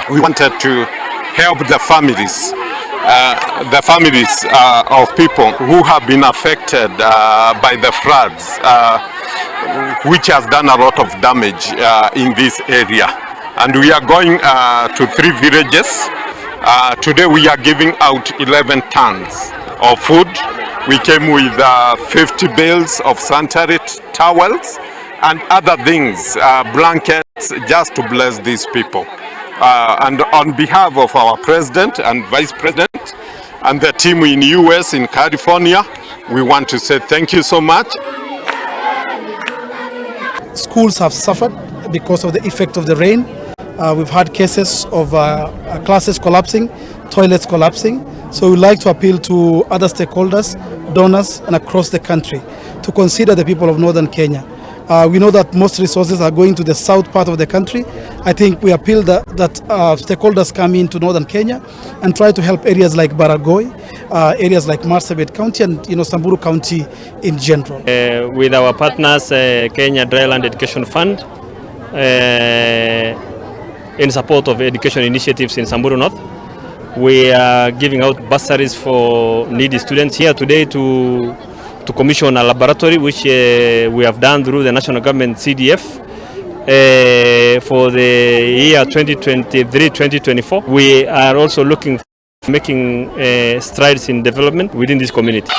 We wanted to help the families of people who have been affected by the floods, which has done a lot of damage in this area. And we are going to 3 villages. Today we are giving out 11 tons of food. We came with 50 bales of sanitary towels and other things, blankets, just to bless these people. And on behalf of our president and vice president and the team in US, in California, we want to say thank you so much. Schools have suffered because of the effect of the rain. We've had cases of classes collapsing, toilets collapsing. So we'd like to appeal to other stakeholders, donors, and across the country to consider the people of northern Kenya. We know that most resources are going to the south part of the country. I think we appeal that stakeholders come into northern Kenya and try to help areas like Baragoi, areas like Marsabit County, and Samburu County in general. With our partners, Kenya Dryland Education Fund, in support of education initiatives in Samburu North, we are giving out bursaries for needy students here today to commission a laboratory, which we have done through the national government CDF for the year 2023-2024. We are also looking for making strides in development within this community.